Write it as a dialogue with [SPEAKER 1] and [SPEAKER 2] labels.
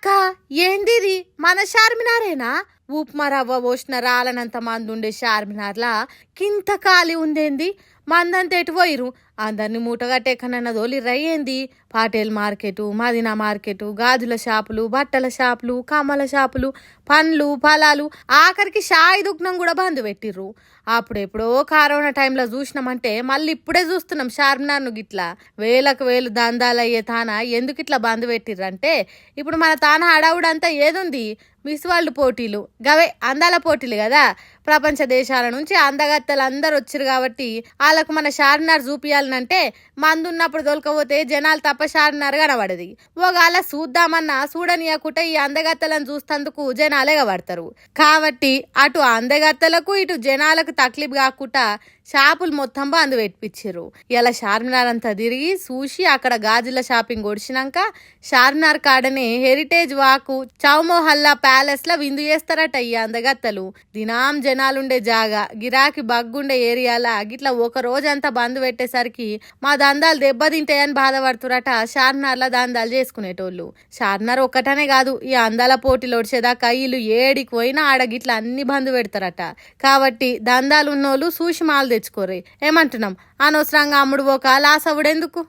[SPEAKER 1] అక్క ఏందిది మన చార్మినారేనా? ఉప్మా రవ్వ పోసిన రాలనంత మంది ఉండే చార్మినార్లా కింత ఖాళీ ఉందేంది? మందంతా ఎటు పోయిరు? అందరిని మూటగట్టెక్కనన్న దోలిర్రయ్యేంది? పాటేల్ మార్కెటు, మదీనా మార్కెటు, గాజుల షాపులు, బట్టల షాపులు, కమ్మల షాపులు, పండ్లు ఫలాలు, ఆఖరికి షాయి దుకాణం కూడా బంద్ పెట్టిర్రు. అప్పుడెప్పుడో కరోనా టైంలో చూసినామంటే మళ్ళీ ఇప్పుడే చూస్తున్నాం చార్మినార్ను గిట్లా వేలకు వేలు దందాలయ్యే తాన ఎందుకు ఇట్లా బంద్ పెట్టిర్రంటే ఇప్పుడు మన తాన హడావుడంతా ఏదుంది? మిస్ వరల్డ్ పోటీలు, గవే అందాల పోటీలు కదా. ప్రపంచ దేశాల నుంచి అందగత్తెలు అందరు వచ్చిరు కాబట్టి వాళ్ళకు మన చార్మినార్ చూపియాలనంటే మందు ఉన్నప్పుడు దొరకపోతే జనాలు తప్ప చార్మినార్ కనబడది. ఒకవేళ చూద్దామన్నా చూడనీయకుంటే ఈ అందగత్తెలను చూస్తందుకు జనాలే పడతారు. కాబట్టి అటు అందగత్తెలకు ఇటు జనాలకు తక్లీఫ్ కాకుండా షాపులు మొత్తం బంద్ పెట్టించారు. ఇలా చార్మినార్ అంతా తిరిగి చూసి అక్కడ గాజుల షాపింగ్ ఒడిచినాక చార్మినార్ కాడనే హెరిటేజ్ వాకు చౌమోహల్లా ప్యాలెస్ లో విందు చేస్తారట ఈ అందగత్తెలు. దినాం జనాలుండే జాగా గిరాకి బగ్గుండే ఏరియాలా గిట్లా ఒక రోజంతా బంద్ పెట్టేసరికి మా దందాలు దెబ్బతింటాయని బాధపడుతురట చార్మినార్ లా దందాలు చేసుకునేటోళ్ళు. చార్మినార్ ఒక్కటనే కాదు, ఈ అందాల పోటీలు వచ్చేదాకా వీళ్ళు ఏడికి పోయినా ఆడ గిట్లా అన్ని బంద్ పెడతారట. కాబట్టి దందాలు ఉన్నోళ్ళు చూసి మాలు తెచ్చుకోరే. ఏమంటున్నాం? అనవసరంగా అమ్ముడు పోక లాస్ అవ్వడెందుకు?